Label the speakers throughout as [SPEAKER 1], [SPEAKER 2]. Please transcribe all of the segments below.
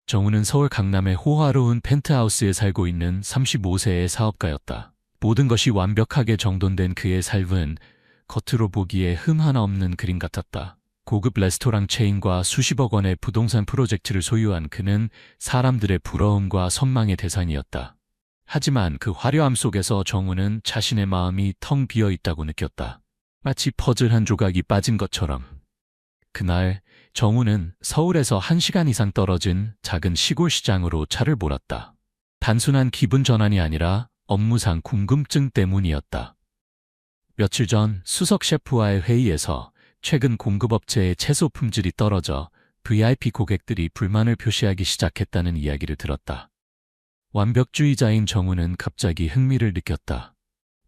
[SPEAKER 1] 정우는 서울 강남의 호화로운 펜트하우스에 살고 있는 35세의 사업가였다. 모든 것이 완벽하게 정돈된 그의 삶은 겉으로 보기에 흠 하나 없는 그림 같았다. 고급 레스토랑 체인과 수십억 원의 부동산 프로젝트를 소유한 그는 사람들의 부러움과 선망의 대상이었다. 하지만 그 화려함 속에서 정우는 자신의 마음이 텅 비어 있다고 느꼈다. 마치 퍼즐 한 조각이 빠진 것처럼. 그날 정우는 서울에서 1시간 이상 떨어진 작은 시골 시장으로 차를 몰았다. 단순한 기분 전환이 아니라 업무상 궁금증 때문이었다. 며칠 전 수석 셰프와의 회의에서 최근 공급업체의 채소 품질이 떨어져 VIP 고객들이 불만을 표시하기 시작했다는 이야기를 들었다. 완벽주의자인 정우는 갑자기 흥미를 느꼈다.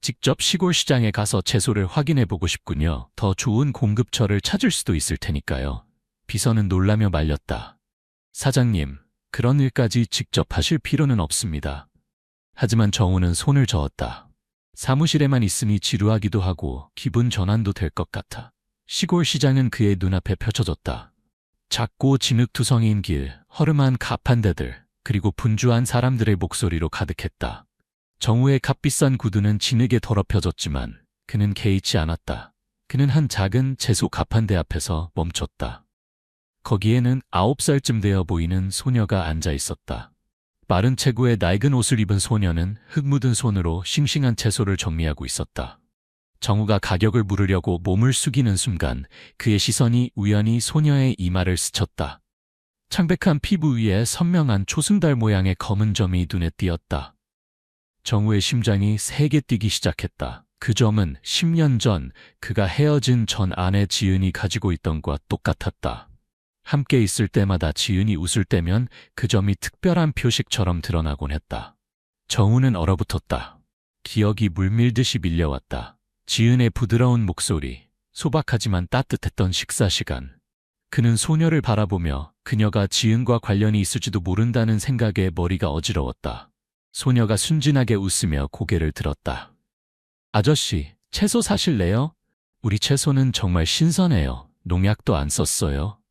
[SPEAKER 1] 직접 시골 시장에 가서 채소를 확인해 보고 싶군요. 더 좋은 공급처를 찾을 수도 있을 테니까요. 비서는 놀라며 말렸다. 사장님, 그런 일까지 직접 하실 필요는 없습니다. 하지만 정우는 손을 저었다. 사무실에만 있으니 지루하기도 하고 기분 전환도 될 것 같아. 시골 시장은 그의 눈앞에 펼쳐졌다. 작고 진흙투성이인 길, 허름한 가판대들, 그리고 분주한 사람들의 목소리로 가득했다. 정우의 값비싼 구두는 진흙에 더럽혀졌지만 그는 개의치 않았다. 그는 한 작은 채소 가판대 앞에서 멈췄다. 거기에는 9살쯤 되어 보이는 소녀가 앉아 있었다. 마른 체구에 낡은 옷을 입은 소녀는 흙 묻은 손으로 싱싱한 채소를 정리하고 있었다. 정우가 가격을 물으려고 몸을 숙이는 순간 그의 시선이 우연히 소녀의 이마를 스쳤다. 창백한 피부 위에 선명한 초승달 모양의 검은 점이 눈에 띄었다. 정우의 심장이 세게 뛰기 시작했다. 그 점은 10년 전 그가 헤어진 전 아내 지은이 가지고 있던 것과 똑같았다. 함께 있을 때마다 지은이 웃을 때면 그 점이 특별한 표식처럼 드러나곤 했다. 정우는 얼어붙었다. 기억이 물밀듯이 밀려왔다. 지은의 부드러운 목소리, 소박하지만 따뜻했던 식사 시간. 그는 소녀를 바라보며 그녀가 지은과 관련이 있을지도 모른다는 생각에 머리가 어지러웠다. 소녀가 순진하게 웃으며 고개를 들었다. 아저씨, 채소 사실래요? 우리 채소는 정말 신선해요. 농약도 안 썼어요.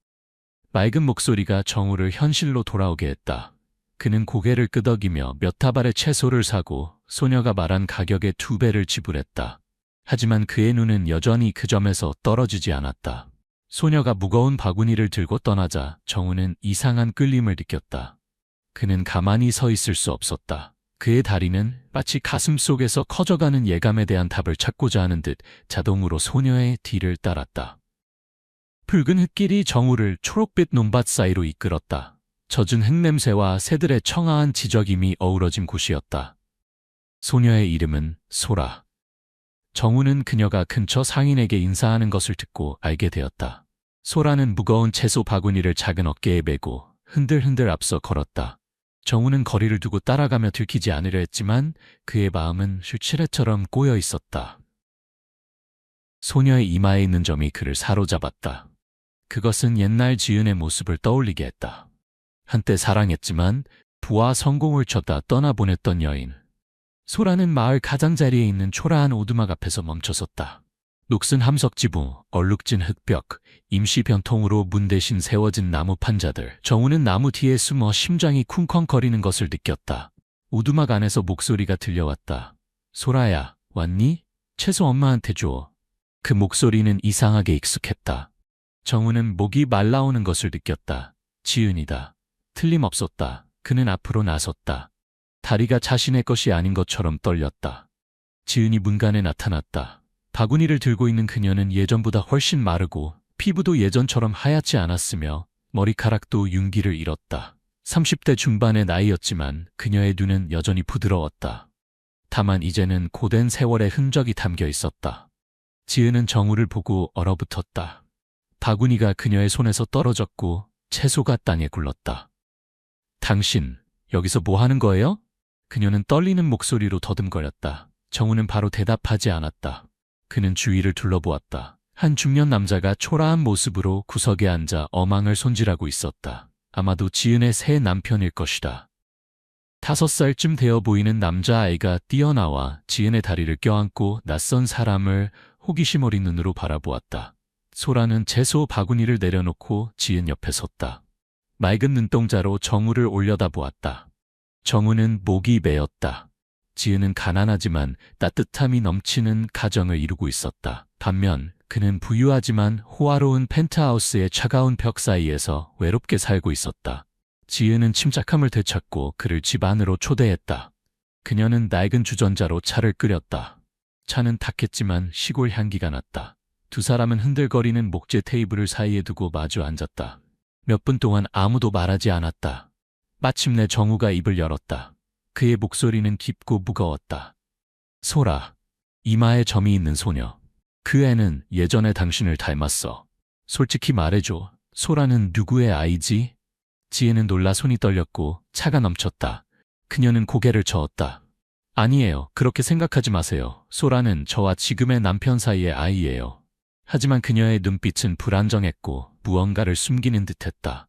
[SPEAKER 1] 맑은 목소리가 정우를 현실로 돌아오게 했다. 그는 고개를 끄덕이며 몇 다발의 채소를 사고 소녀가 말한 가격의 2배를 지불했다. 하지만 그의 눈은 여전히 그 점에서 떨어지지 않았다. 소녀가 무거운 바구니를 들고 떠나자 정우는 이상한 끌림을 느꼈다. 그는 가만히 서 있을 수 없었다. 그의 다리는 마치 가슴 속에서 커져가는 예감에 대한 답을 찾고자 하는 듯 자동으로 소녀의 뒤를 따랐다. 붉은 흙길이 정우를 초록빛 논밭 사이로 이끌었다. 젖은 흙냄새와 새들의 청아한 지저김이 어우러진 곳이었다. 소녀의 이름은 소라. 정우는 그녀가 근처 상인에게 인사하는 것을 듣고 알게 되었다. 소라는 무거운 채소 바구니를 작은 어깨에 메고 흔들흔들 앞서 걸었다. 정우는 거리를 두고 따라가며 들키지 않으려 했지만 그의 마음은 슈치레처럼 꼬여 있었다. 소녀의 이마에 있는 점이 그를 사로잡았다. 그것은 옛날 지은의 모습을 떠올리게 했다. 한때 사랑했지만 부와 성공을 쫓다 떠나보냈던 여인. 소라는 마을 가장자리에 있는 초라한 오두막 앞에서 멈춰섰다. 녹슨 함석지붕, 얼룩진 흙벽, 임시 변통으로 문 대신 세워진 나무 판자들. 정우는 나무 뒤에 숨어 심장이 쿵쾅거리는 것을 느꼈다. 오두막 안에서 목소리가 들려왔다. 소라야, 왔니? 채소 엄마한테 줘. 그 목소리는 이상하게 익숙했다. 정우는 목이 말라오는 것을 느꼈다. 지은이다. 틀림없었다. 그는 앞으로 나섰다. 다리가 자신의 것이 아닌 것처럼 떨렸다. 지은이 문간에 나타났다. 바구니를 들고 있는 그녀는 예전보다 훨씬 마르고 피부도 예전처럼 하얗지 않았으며 머리카락도 윤기를 잃었다. 30대 중반의 나이였지만 그녀의 눈은 여전히 부드러웠다. 다만 이제는 고된 세월의 흔적이 담겨 있었다. 지은은 정우를 보고 얼어붙었다. 바구니가 그녀의 손에서 떨어졌고 채소가 땅에 굴렀다. 당신, 여기서 뭐 하는 거예요? 그녀는 떨리는 목소리로 더듬거렸다. 정우는 바로 대답하지 않았다. 그는 주위를 둘러보았다. 한 중년 남자가 초라한 모습으로 구석에 앉아 어망을 손질하고 있었다. 아마도 지은의 새 남편일 것이다. 5살쯤 되어 보이는 남자아이가 뛰어나와 지은의 다리를 껴안고 낯선 사람을 호기심 어린 눈으로 바라보았다. 소라는 채소 바구니를 내려놓고 지은 옆에 섰다. 맑은 눈동자로 정우를 올려다보았다. 정우는 목이 메었다. 지은은 가난하지만 따뜻함이 넘치는 가정을 이루고 있었다. 반면 그는 부유하지만 호화로운 펜트하우스의 차가운 벽 사이에서 외롭게 살고 있었다. 지은은 침착함을 되찾고 그를 집 안으로 초대했다. 그녀는 낡은 주전자로 차를 끓였다. 차는 탁했지만 시골 향기가 났다. 두 사람은 흔들거리는 목재 테이블을 사이에 두고 마주 앉았다. 몇 분 동안 아무도 말하지 않았다. 마침내 정우가 입을 열었다. 그의 목소리는 깊고 무거웠다. 소라, 이마에 점이 있는 소녀. 그 애는 예전에 당신을 닮았어. 솔직히 말해줘. 소라는 누구의 아이지? 지혜는 놀라 손이 떨렸고 차가 넘쳤다. 그녀는 고개를 저었다. 아니에요. 그렇게 생각하지 마세요. 소라는 저와 지금의 남편 사이의 아이예요. 하지만 그녀의 눈빛은 불안정했고 무언가를 숨기는 듯했다.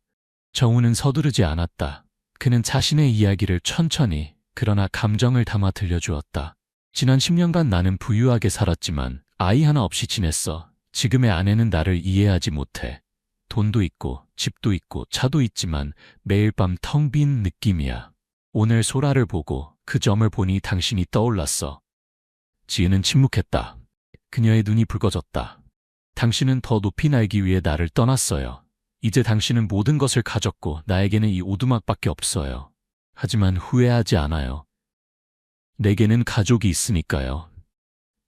[SPEAKER 1] 정우는 서두르지 않았다. 그는 자신의 이야기를 천천히 그러나 감정을 담아 들려주었다. 지난 10년간 나는 부유하게 살았지만 아이 하나 없이 지냈어. 지금의 아내는 나를 이해하지 못해. 돈도 있고 집도 있고 차도 있지만 매일 밤 텅 빈 느낌이야. 오늘 소라를 보고 그 점을 보니 당신이 떠올랐어. 지은은 침묵했다. 그녀의 눈이 붉어졌다. 당신은 더 높이 날기 위해 나를 떠났어요. 이제 당신은 모든 것을 가졌고 나에게는 이 오두막밖에 없어요. 하지만 후회하지 않아요. 내게는 가족이 있으니까요.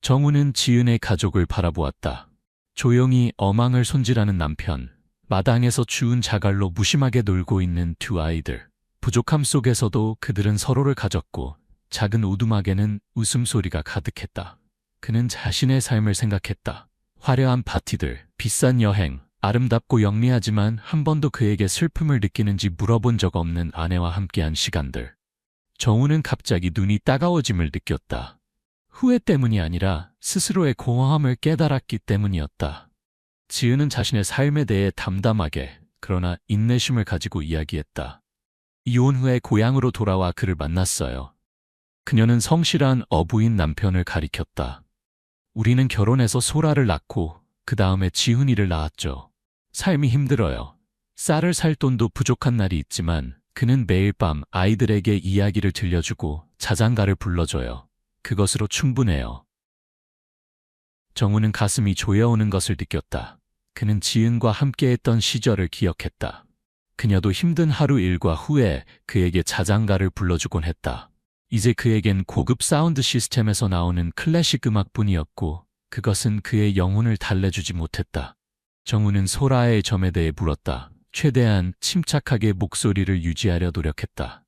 [SPEAKER 1] 정우는 지은의 가족을 바라보았다. 조용히 어망을 손질하는 남편, 마당에서 주운 자갈로 무심하게 놀고 있는 두 아이들. 부족함 속에서도 그들은 서로를 가졌고 작은 오두막에는 웃음소리가 가득했다. 그는 자신의 삶을 생각했다. 화려한 파티들, 비싼 여행, 아름답고 영리하지만 한 번도 그에게 슬픔을 느끼는지 물어본 적 없는 아내와 함께한 시간들. 정우는 갑자기 눈이 따가워짐을 느꼈다. 후회 때문이 아니라 스스로의 공허함을 깨달았기 때문이었다. 지은은 자신의 삶에 대해 담담하게 그러나 인내심을 가지고 이야기했다. 이혼 후에 고향으로 돌아와 그를 만났어요. 그녀는 성실한 어부인 남편을 가리켰다. 우리는 결혼해서 소라를 낳고 그 다음에 지훈이를 낳았죠. 삶이 힘들어요. 쌀을 살 돈도 부족한 날이 있지만 그는 매일 밤 아이들에게 이야기를 들려주고 자장가를 불러줘요. 그것으로 충분해요. 정우는 가슴이 조여오는 것을 느꼈다. 그는 지은과 함께했던 시절을 기억했다. 그녀도 힘든 하루 일과 후에 그에게 자장가를 불러주곤 했다. 이제 그에겐 고급 사운드 시스템에서 나오는 클래식 음악뿐이었고 그것은 그의 영혼을 달래주지 못했다. 정우는 소라의 점에 대해 물었다. 최대한 침착하게 목소리를 유지하려 노력했다.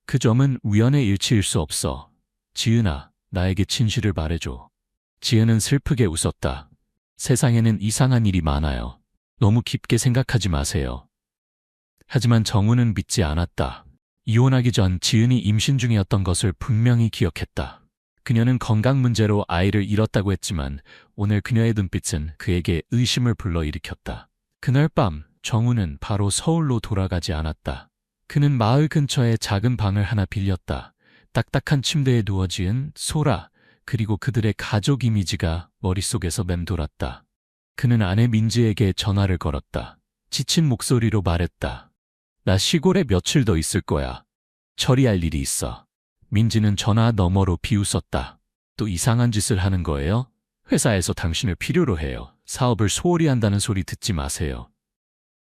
[SPEAKER 1] 그 점은 우연의 일치일 수 없어. 지은아, 나에게 진실을 말해줘. 지은은 슬프게 웃었다. 세상에는 이상한 일이 많아요. 너무 깊게 생각하지 마세요. 하지만 정우는 믿지 않았다. 이혼하기 전 지은이 임신 중이었던 것을 분명히 기억했다. 그녀는 건강 문제로 아이를 잃었다고 했지만 오늘 그녀의 눈빛은 그에게 의심을 불러일으켰다. 그날 밤 정우는 바로 서울로 돌아가지 않았다. 그는 마을 근처에 작은 방을 하나 빌렸다. 딱딱한 침대에 누워 지은 소라 그리고 그들의 가족 이미지가 머릿속에서 맴돌았다. 그는 아내 민지에게 전화를 걸었다. 지친 목소리로 말했다. 나 시골에 며칠 더 있을 거야. 처리할 일이 있어. 민지는 전화 너머로 비웃었다. 또 이상한 짓을 하는 거예요? 회사에서 당신을 필요로 해요. 사업을 소홀히 한다는 소리 듣지 마세요.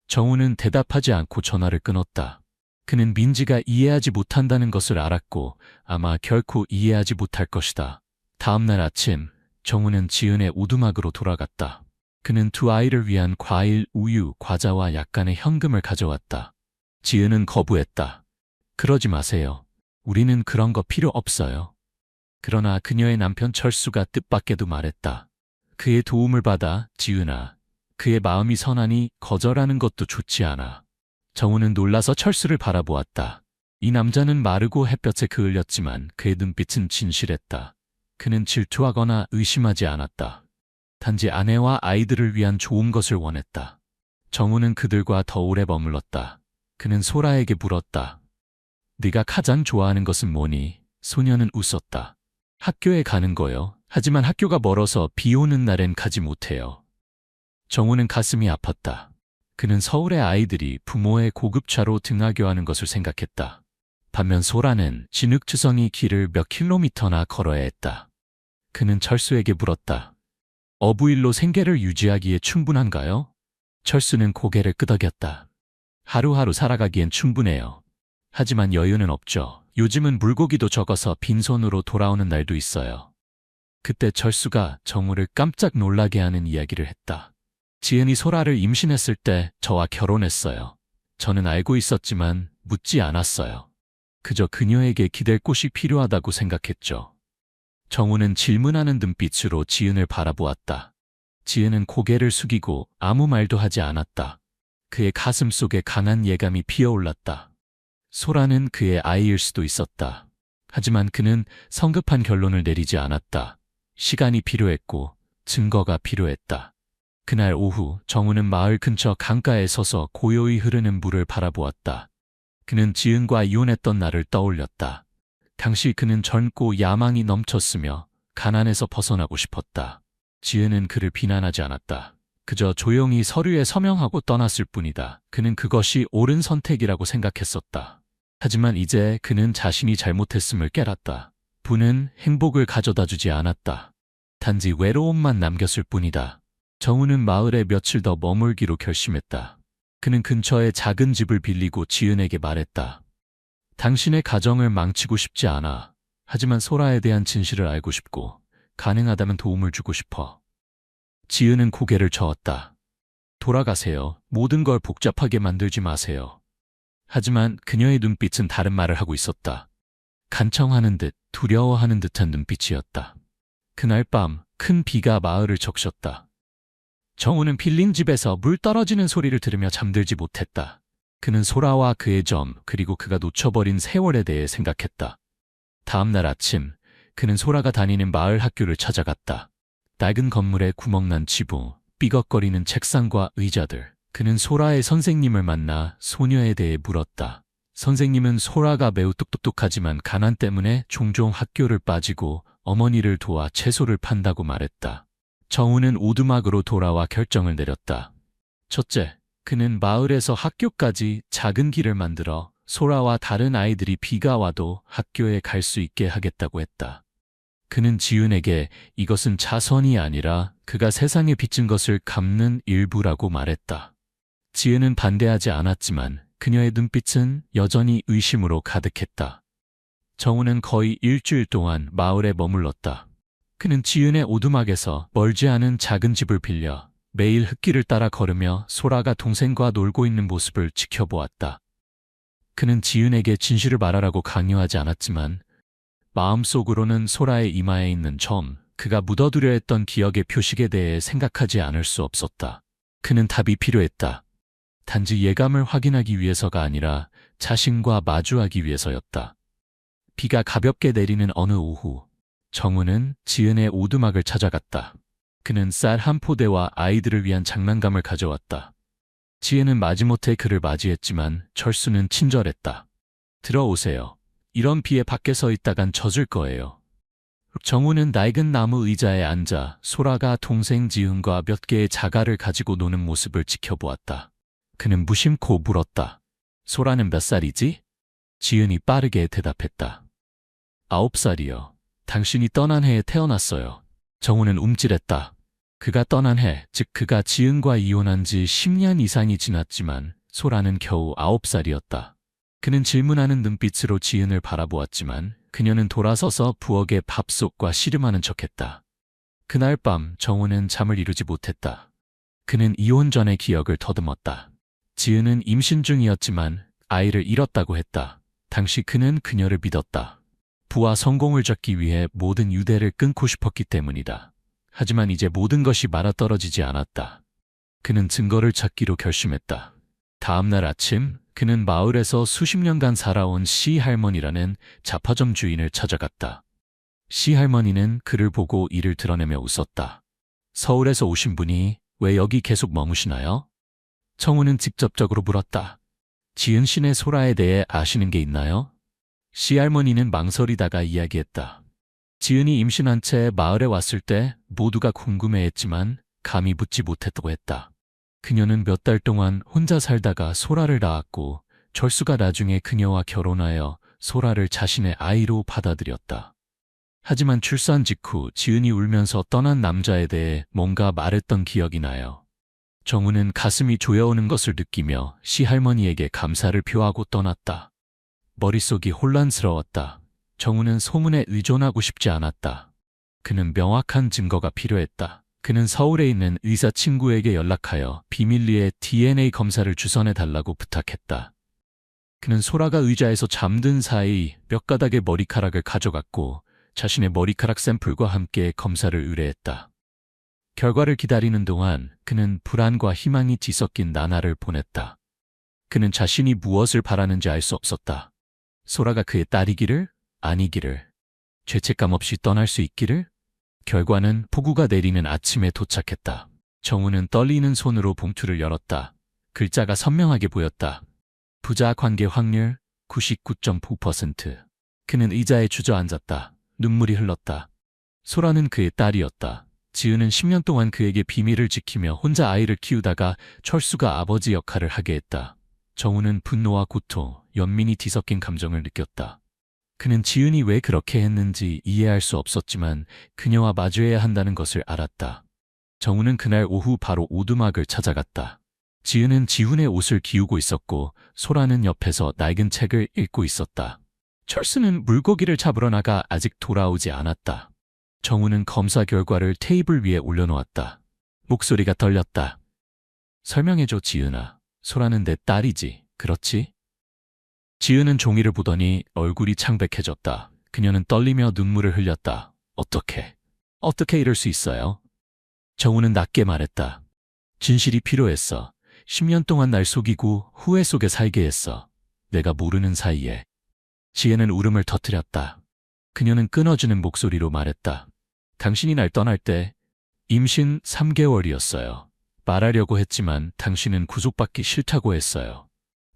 [SPEAKER 1] 정우는 대답하지 않고 전화를 끊었다. 그는 민지가 이해하지 못한다는 것을 알았고 아마 결코 이해하지 못할 것이다. 다음 날 아침 정우는 지은의 오두막으로 돌아갔다. 그는 두 아이를 위한 과일, 우유, 과자와 약간의 현금을 가져왔다. 지은은 거부했다. 그러지 마세요. 우리는 그런 거 필요 없어요. 그러나 그녀의 남편 철수가 뜻밖에도 말했다. 그의 도움을 받아 지은아. 그의 마음이 선하니 거절하는 것도 좋지 않아. 정우는 놀라서 철수를 바라보았다. 이 남자는 마르고 햇볕에 그을렸지만 그의 눈빛은 진실했다. 그는 질투하거나 의심하지 않았다. 단지 아내와 아이들을 위한 좋은 것을 원했다. 정우는 그들과 더 오래 머물렀다. 그는 소라에게 물었다. 네가 가장 좋아하는 것은 뭐니? 소녀는 웃었다. 학교에 가는 거요. 하지만 학교가 멀어서 비 오는 날엔 가지 못해요. 정우는 가슴이 아팠다. 그는 서울의 아이들이 부모의 고급차로 등하교하는 것을 생각했다. 반면 소라는 진흙투성이 길을 몇 킬로미터나 걸어야 했다. 그는 철수에게 물었다. 어부일로 생계를 유지하기에 충분한가요? 철수는 고개를 끄덕였다. 하루하루 살아가기엔 충분해요. 하지만 여유는 없죠. 요즘은 물고기도 적어서 빈손으로 돌아오는 날도 있어요. 그때 철수가 정우를 깜짝 놀라게 하는 이야기를 했다. 지은이 소라를 임신했을 때 저와 결혼했어요. 저는 알고 있었지만 묻지 않았어요. 그저 그녀에게 기댈 곳이 필요하다고 생각했죠. 정우는 질문하는 눈빛으로 지은을 바라보았다. 지은은 고개를 숙이고 아무 말도 하지 않았다. 그의 가슴 속에 강한 예감이 피어올랐다. 소라는 그의 아이일 수도 있었다. 하지만 그는 성급한 결론을 내리지 않았다. 시간이 필요했고 증거가 필요했다. 그날 오후 정우는 마을 근처 강가에 서서 고요히 흐르는 물을 바라보았다. 그는 지은과 이혼했던 날을 떠올렸다. 당시 그는 젊고 야망이 넘쳤으며 가난에서 벗어나고 싶었다. 지은은 그를 비난하지 않았다. 그저 조용히 서류에 서명하고 떠났을 뿐이다. 그는 그것이 옳은 선택이라고 생각했었다. 하지만 이제 그는 자신이 잘못했음을 깨닫다. 부는 행복을 가져다 주지 않았다. 단지 외로움만 남겼을 뿐이다. 정우는 마을에 며칠 더 머물기로 결심했다. 그는 근처에 작은 집을 빌리고 지은에게 말했다. 당신의 가정을 망치고 싶지 않아. 하지만 소라에 대한 진실을 알고 싶고 가능하다면 도움을 주고 싶어. 지은은 고개를 저었다. 돌아가세요. 모든 걸 복잡하게 만들지 마세요. 하지만 그녀의 눈빛은 다른 말을 하고 있었다. 간청하는 듯 두려워하는 듯한 눈빛이었다. 그날 밤 큰 비가 마을을 적셨다. 정우는 빌린 집에서 물 떨어지는 소리를 들으며 잠들지 못했다. 그는 소라와 그의 점 그리고 그가 놓쳐버린 세월에 대해 생각했다. 다음 날 아침 그는 소라가 다니는 마을 학교를 찾아갔다. 낡은 건물에 구멍난 지붕, 삐걱거리는 책상과 의자들. 그는 소라의 선생님을 만나 소녀에 대해 물었다. 선생님은 소라가 매우 똑똑하지만 가난 때문에 종종 학교를 빠지고 어머니를 도와 채소를 판다고 말했다. 정우는 오두막으로 돌아와 결정을 내렸다. 첫째, 그는 마을에서 학교까지 작은 길을 만들어 소라와 다른 아이들이 비가 와도 학교에 갈 수 있게 하겠다고 했다. 그는 지은에게 이것은 자선이 아니라 그가 세상에 빚진 것을 갚는 일부라고 말했다. 지은은 반대하지 않았지만 그녀의 눈빛은 여전히 의심으로 가득했다. 정우는 거의 일주일 동안 마을에 머물렀다. 그는 지은의 오두막에서 멀지 않은 작은 집을 빌려 매일 흙길을 따라 걸으며 소라가 동생과 놀고 있는 모습을 지켜보았다. 그는 지은에게 진실을 말하라고 강요하지 않았지만 마음속으로는 소라의 이마에 있는 점, 그가 묻어두려 했던 기억의 표식에 대해 생각하지 않을 수 없었다. 그는 답이 필요했다. 단지 예감을 확인하기 위해서가 아니라 자신과 마주하기 위해서였다. 비가 가볍게 내리는 어느 오후, 정우는 지은의 오두막을 찾아갔다. 그는 쌀 한 포대와 아이들을 위한 장난감을 가져왔다. 지은은 마지못해 그를 맞이했지만 철수는 친절했다. 들어오세요. 이런 비에 밖에 서 있다간 젖을 거예요. 정우는 낡은 나무 의자에 앉아 소라가 동생 지은과 몇 개의 자갈을 가지고 노는 모습을 지켜보았다. 그는 무심코 물었다. 소라는 몇 살이지? 지은이 빠르게 대답했다. 9살이요. 당신이 떠난 해에 태어났어요. 정우는 움찔했다. 그가 떠난 해, 즉 그가 지은과 이혼한 지 10년 이상이 지났지만 소라는 겨우 9살이었다. 그는 질문하는 눈빛으로 지은을 바라보았지만 그녀는 돌아서서 부엌에 밥솥과 씨름하는 척했다. 그날 밤 정우는 잠을 이루지 못했다. 그는 이혼 전의 기억을 더듬었다. 지은은 임신 중이었지만 아이를 잃었다고 했다. 당시 그는 그녀를 믿었다. 부와 성공을 잡기 위해 모든 유대를 끊고 싶었기 때문이다. 하지만 이제 모든 것이 맞아떨어지지 않았다. 그는 증거를 찾기로 결심했다. 다음 날 아침 그는 마을에서 수십 년간 살아온 시할머니라는 잡화점 주인을 찾아갔다. 시할머니는 그를 보고 이를 드러내며 웃었다. 서울에서 오신 분이 왜 여기 계속 머무시나요? 정우는 직접적으로 물었다. 지은 씨네 소라에 대해 아시는 게 있나요? 시할머니는 망설이다가 이야기했다. 지은이 임신한 채 마을에 왔을 때 모두가 궁금해했지만 감히 묻지 못했다고 했다. 그녀는 몇 달 동안 혼자 살다가 소라를 낳았고 철수가 나중에 그녀와 결혼하여 소라를 자신의 아이로 받아들였다. 하지만 출산 직후 지은이 울면서 떠난 남자에 대해 뭔가 말했던 기억이 나요. 정우는 가슴이 조여오는 것을 느끼며 시할머니에게 감사를 표하고 떠났다. 머릿속이 혼란스러웠다. 정우는 소문에 의존하고 싶지 않았다. 그는 명확한 증거가 필요했다. 그는 서울에 있는 의사 친구에게 연락하여 비밀리에 DNA 검사를 주선해 달라고 부탁했다. 그는 소라가 의자에서 잠든 사이 몇 가닥의 머리카락을 가져갔고 자신의 머리카락 샘플과 함께 검사를 의뢰했다. 결과를 기다리는 동안 그는 불안과 희망이 뒤섞인 나날을 보냈다. 그는 자신이 무엇을 바라는지 알 수 없었다. 소라가 그의 딸이기를, 아니기를, 죄책감 없이 떠날 수 있기를. 결과는 폭우가 내리는 아침에 도착했다. 정우는 떨리는 손으로 봉투를 열었다. 글자가 선명하게 보였다. 부자 관계 확률 99.9%. 그는 의자에 주저앉았다. 눈물이 흘렀다. 소라는 그의 딸이었다. 지은은 10년 동안 그에게 비밀을 지키며 혼자 아이를 키우다가 철수가 아버지 역할을 하게 했다. 정우는 분노와 고통, 연민이 뒤섞인 감정을 느꼈다. 그는 지은이 왜 그렇게 했는지 이해할 수 없었지만 그녀와 마주해야 한다는 것을 알았다. 정우는 그날 오후 바로 오두막을 찾아갔다. 지은은 지훈의 옷을 기우고 있었고 소라는 옆에서 낡은 책을 읽고 있었다. 철수는 물고기를 잡으러 나가 아직 돌아오지 않았다. 정우는 검사 결과를 테이블 위에 올려놓았다. 목소리가 떨렸다. 설명해줘, 지은아. 소라는 내 딸이지, 그렇지? 지은은 종이를 보더니 얼굴이 창백해졌다. 그녀는 떨리며 눈물을 흘렸다. 어떻게 이럴 수 있어요? 정우는 낮게 말했다. 진실이 필요했어. 10년 동안 날 속이고 후회 속에 살게 했어. 내가 모르는 사이에. 지혜는 울음을 터뜨렸다. 그녀는 끊어지는 목소리로 말했다. 당신이 날 떠날 때 임신 3개월이었어요. 말하려고 했지만 당신은 구속받기 싫다고 했어요.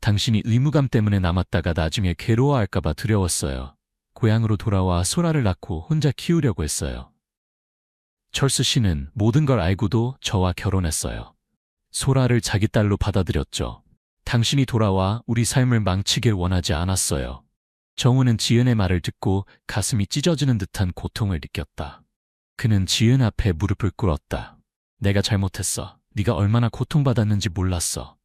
[SPEAKER 1] 당신이 의무감 때문에 남았다가 나중에 괴로워할까봐 두려웠어요. 고향으로 돌아와 소라를 낳고 혼자 키우려고 했어요. 철수 씨는 모든 걸 알고도 저와 결혼했어요. 소라를 자기 딸로 받아들였죠. 당신이 돌아와 우리 삶을 망치길 원하지 않았어요. 정우는 지은의 말을 듣고 가슴이 찢어지는 듯한 고통을 느꼈다. 그는 지은 앞에 무릎을 꿇었다. 내가 잘못했어. 네가 얼마나 고통받았는지 몰랐어.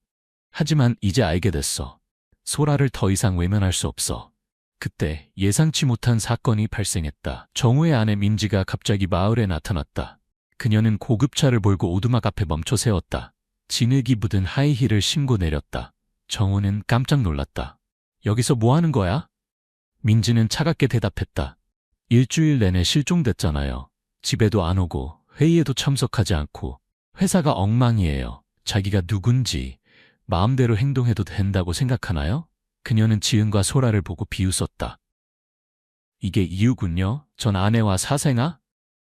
[SPEAKER 1] 하지만 이제 알게 됐어. 소라를 더 이상 외면할 수 없어. 그때 예상치 못한 사건이 발생했다. 정우의 아내 민지가 갑자기 마을에 나타났다. 그녀는 고급차를 몰고 오두막 앞에 멈춰 세웠다. 진흙이 묻은 하이힐을 신고 내렸다. 정우는 깜짝 놀랐다. 여기서 뭐 하는 거야? 민지는 차갑게 대답했다. 일주일 내내 실종됐잖아요. 집에도 안 오고 회의에도 참석하지 않고 회사가 엉망이에요. 자기가 누군지 마음대로 행동해도 된다고 생각하나요? 그녀는 지은과 소라를 보고 비웃었다. 이게 이유군요. 전 아내와 사생아?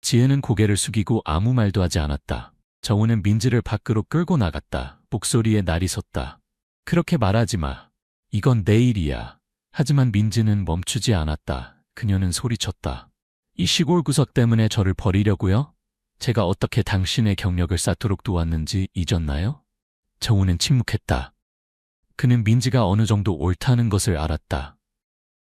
[SPEAKER 1] 지은은 고개를 숙이고 아무 말도 하지 않았다. 정우는 민지를 밖으로 끌고 나갔다. 목소리에 날이 섰다. 그렇게 말하지 마. 이건 내 일이야. 하지만 민지는 멈추지 않았다. 그녀는 소리쳤다. 이 시골 구석 때문에 저를 버리려고요? 제가 어떻게 당신의 경력을 쌓도록 도왔는지 잊었나요? 정우는 침묵했다. 그는 민지가 어느 정도 옳다는 것을 알았다.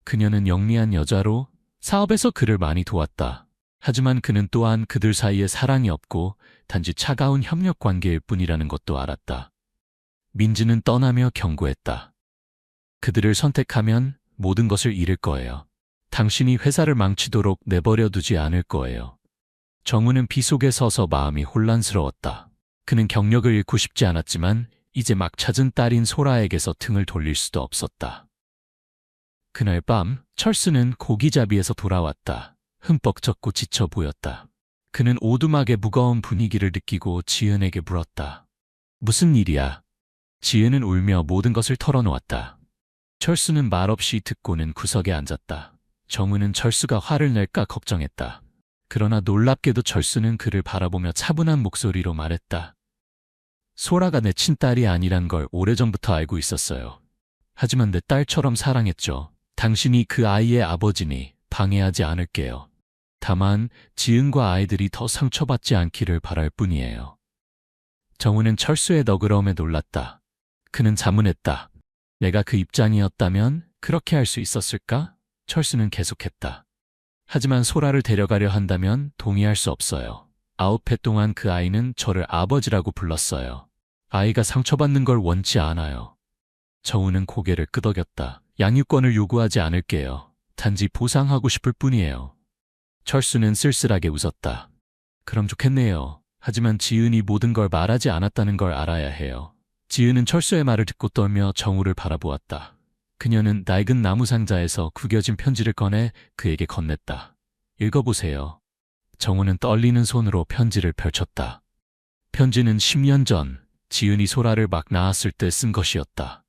[SPEAKER 1] 그녀는 영리한 여자로 사업에서 그를 많이 도왔다. 하지만 그는 또한 그들 사이에 사랑이 없고 단지 차가운 협력 관계일 뿐이라는 것도 알았다. 민지는 떠나며 경고했다. 그들을 선택하면 모든 것을 잃을 거예요. 당신이 회사를 망치도록 내버려 두지 않을 거예요. 정우는 비 속에 서서 마음이 혼란스러웠다. 그는 경력을 잃고 싶지 않았지만 이제 막 찾은 딸인 소라에게서 등을 돌릴 수도 없었다. 그날 밤 철수는 고기잡이에서 돌아왔다. 흠뻑 젖고 지쳐 보였다. 그는 오두막의 무거운 분위기를 느끼고 지은에게 물었다. 무슨 일이야? 지은은 울며 모든 것을 털어놓았다. 철수는 말없이 듣고는 구석에 앉았다. 정우는 철수가 화를 낼까 걱정했다. 그러나 놀랍게도 철수는 그를 바라보며 차분한 목소리로 말했다. 소라가 내 친딸이 아니란 걸 오래전부터 알고 있었어요. 하지만 내 딸처럼 사랑했죠. 당신이 그 아이의 아버지니 방해하지 않을게요. 다만 지은과 아이들이 더 상처받지 않기를 바랄 뿐이에요. 정우는 철수의 너그러움에 놀랐다. 그는 자문했다. 내가 그 입장이었다면 그렇게 할 수 있었을까? 철수는 계속했다. 하지만 소라를 데려가려 한다면 동의할 수 없어요. 9회 동안 그 아이는 저를 아버지라고 불렀어요. 아이가 상처받는 걸 원치 않아요. 정우는 고개를 끄덕였다. 양육권을 요구하지 않을게요. 단지 보상하고 싶을 뿐이에요. 철수는 쓸쓸하게 웃었다. 그럼 좋겠네요. 하지만 지은이 모든 걸 말하지 않았다는 걸 알아야 해요. 지은은 철수의 말을 듣고 떨며 정우를 바라보았다. 그녀는 낡은 나무 상자에서 구겨진 편지를 꺼내 그에게 건넸다. 읽어보세요. 정우는 떨리는 손으로 편지를 펼쳤다. 편지는 10년 전 지은이 소라를 막 낳았을 때 쓴 것이었다.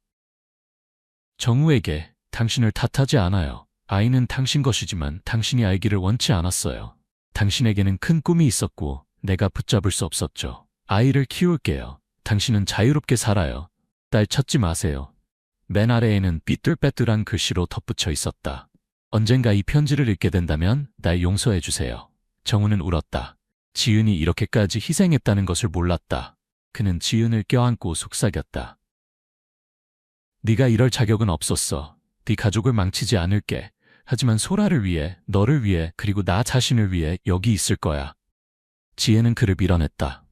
[SPEAKER 1] 정우에게 당신을 탓하지 않아요. 아이는 당신 것이지만 당신이 알기를 원치 않았어요. 당신에게는 큰 꿈이 있었고 내가 붙잡을 수 없었죠. 아이를 키울게요. 당신은 자유롭게 살아요. 딸 찾지 마세요. 맨 아래에는 삐뚤빼뚤한 글씨로 덧붙여 있었다. 언젠가 이 편지를 읽게 된다면 날 용서해 주세요. 정우는 울었다. 지은이 이렇게까지 희생했다는 것을 몰랐다. 그는 지은을 껴안고 속삭였다. 네가 이럴 자격은 없었어. 네 가족을 망치지 않을게. 하지만 소라를 위해, 너를 위해, 그리고 나 자신을 위해 여기 있을 거야. 지혜는 그를 밀어냈다.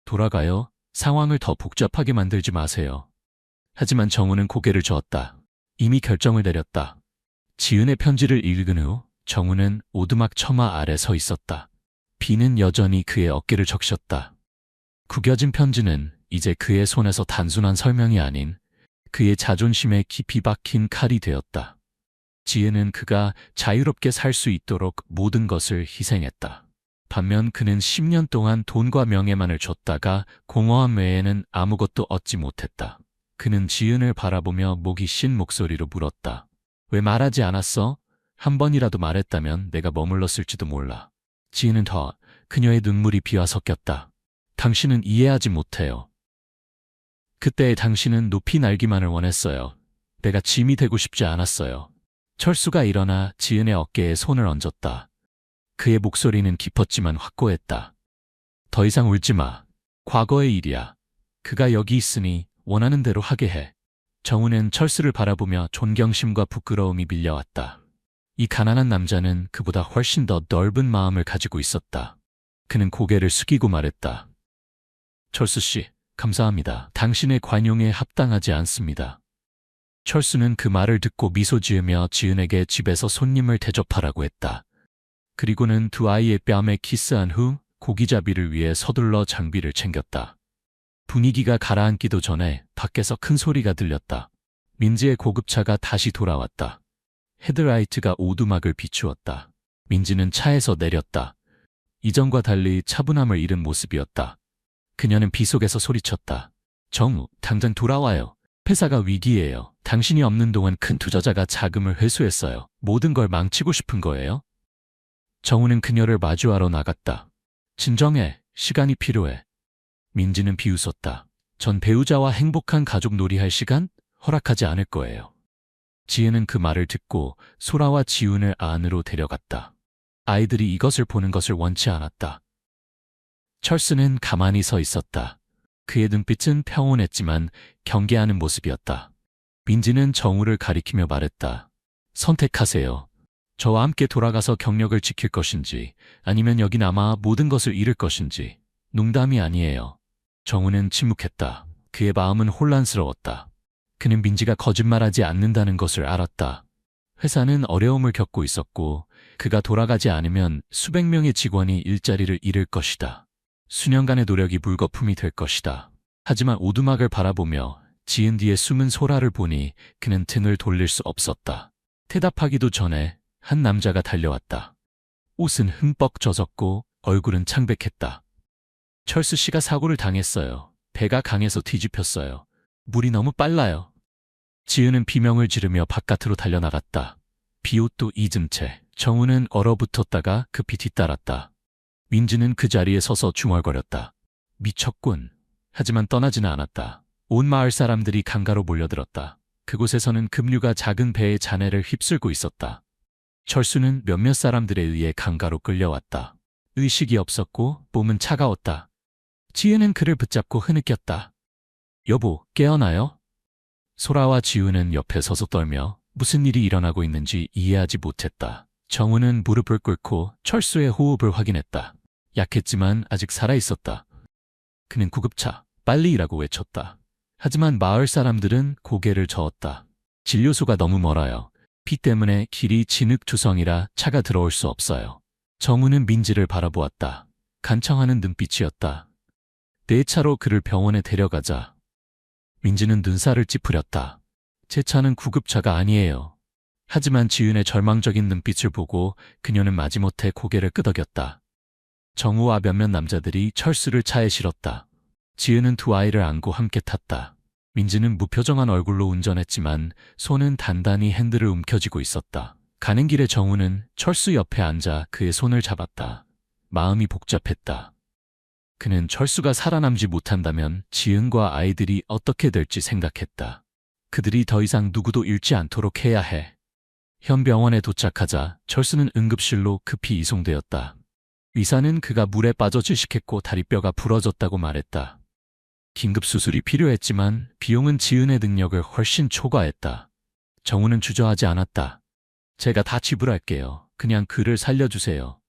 [SPEAKER 1] 돌아가요. 상황을 더 복잡하게 만들지 마세요. 하지만 정우는 고개를 저었다. 이미 결정을 내렸다. 지은의 편지를 읽은 후 정우는 오두막 처마 아래 서 있었다. 비는 여전히 그의 어깨를 적셨다. 구겨진 편지는 이제 그의 손에서 단순한 설명이 아닌 그의 자존심에 깊이 박힌 칼이 되었다. 지혜는 그가 자유롭게 살 수 있도록 모든 것을 희생했다. 반면 그는 10년 동안 돈과 명예만을 줬다가 공허함 외에는 아무것도 얻지 못했다. 그는 지은을 바라보며 목이 쉰 목소리로 물었다. 왜 말하지 않았어? 한 번이라도 말했다면 내가 머물렀을지도 몰라. 지은은 그녀의 눈물이 비와 섞였다. 당신은 이해하지 못해요. 그때의 당신은 높이 날기만을 원했어요. 내가 짐이 되고 싶지 않았어요. 철수가 일어나 지은의 어깨에 손을 얹었다. 그의 목소리는 깊었지만 확고했다. 더 이상 울지 마. 과거의 일이야. 그가 여기 있으니 원하는 대로 하게 해. 정우는 철수를 바라보며 존경심과 부끄러움이 밀려왔다. 이 가난한 남자는 그보다 훨씬 더 넓은 마음을 가지고 있었다. 그는 고개를 숙이고 말했다. 철수 씨, 감사합니다. 당신의 관용에 합당하지 않습니다. 철수는 그 말을 듣고 미소 지으며 지은에게 집에서 손님을 대접하라고 했다. 그리고는 두 아이의 뺨에 키스한 후 고기잡이를 위해 서둘러 장비를 챙겼다. 분위기가 가라앉기도 전에 밖에서 큰 소리가 들렸다. 민지의 고급차가 다시 돌아왔다. 헤드라이트가 오두막을 비추었다. 민지는 차에서 내렸다. 이전과 달리 차분함을 잃은 모습이었다. 그녀는 비 속에서 소리쳤다. 정우, 당장 돌아와요. 회사가 위기예요. 당신이 없는 동안 큰 투자자가 자금을 회수했어요. 모든 걸 망치고 싶은 거예요? 정우는 그녀를 마주하러 나갔다. 진정해. 시간이 필요해. 민지는 비웃었다. 전 배우자와 행복한 가족 놀이할 시간 허락하지 않을 거예요. 지혜는 그 말을 듣고 소라와 지훈을 안으로 데려갔다. 아이들이 이것을 보는 것을 원치 않았다. 철수는 가만히 서 있었다. 그의 눈빛은 평온했지만 경계하는 모습이었다. 민지는 정우를 가리키며 말했다. 선택하세요. 저와 함께 돌아가서 경력을 지킬 것인지 아니면 여기 남아 모든 것을 잃을 것인지. 농담이 아니에요. 정우는 침묵했다. 그의 마음은 혼란스러웠다. 그는 민지가 거짓말하지 않는다는 것을 알았다. 회사는 어려움을 겪고 있었고 그가 돌아가지 않으면 수백 명의 직원이 일자리를 잃을 것이다. 수년간의 노력이 물거품이 될 것이다. 하지만 오두막을 바라보며 지은 뒤에 숨은 소라를 보니 그는 등을 돌릴 수 없었다. 대답하기도 전에 한 남자가 달려왔다. 옷은 흠뻑 젖었고 얼굴은 창백했다. 철수 씨가 사고를 당했어요. 배가 강해서 뒤집혔어요. 물이 너무 빨라요. 지은은 비명을 지르며 바깥으로 달려나갔다. 비옷도 잊은 채 정우는 얼어붙었다가 급히 뒤따랐다. 민지는 그 자리에 서서 중얼거렸다. 미쳤군. 하지만 떠나지는 않았다. 온 마을 사람들이 강가로 몰려들었다. 그곳에서는 급류가 작은 배의 잔해를 휩쓸고 있었다. 철수는 몇몇 사람들에 의해 강가로 끌려왔다. 의식이 없었고 몸은 차가웠다. 지은은 그를 붙잡고 흐느꼈다. 여보, 깨어나요? 소라와 지우는 옆에 서서 떨며 무슨 일이 일어나고 있는지 이해하지 못했다. 정우는 무릎을 꿇고 철수의 호흡을 확인했다. 약했지만 아직 살아있었다. 그는 구급차, 빨리 일하고 외쳤다. 하지만 마을 사람들은 고개를 저었다. 진료소가 너무 멀어요. 비 때문에 길이 진흙투성이라 차가 들어올 수 없어요. 정우는 민지를 바라보았다. 간청하는 눈빛이었다. 내 차로 그를 병원에 데려가자. 민지는 눈살을 찌푸렸다. 제 차는 구급차가 아니에요. 하지만 지은의 절망적인 눈빛을 보고 그녀는 마지못해 고개를 끄덕였다. 정우와 몇몇 남자들이 철수를 차에 실었다. 지은은 두 아이를 안고 함께 탔다. 민지는 무표정한 얼굴로 운전했지만 손은 단단히 핸들을 움켜쥐고 있었다. 가는 길에 정우는 철수 옆에 앉아 그의 손을 잡았다. 마음이 복잡했다. 그는 철수가 살아남지 못한다면 지은과 아이들이 어떻게 될지 생각했다. 그들이 더 이상 누구도 잃지 않도록 해야 해. 현 병원에 도착하자 철수는 응급실로 급히 이송되었다. 의사는 그가 물에 빠져 질식했고 다리뼈가 부러졌다고 말했다. 긴급 수술이 필요했지만 비용은 지은의 능력을 훨씬 초과했다. 정우는 주저하지 않았다. 제가 다 지불할게요. 그냥 그를 살려주세요.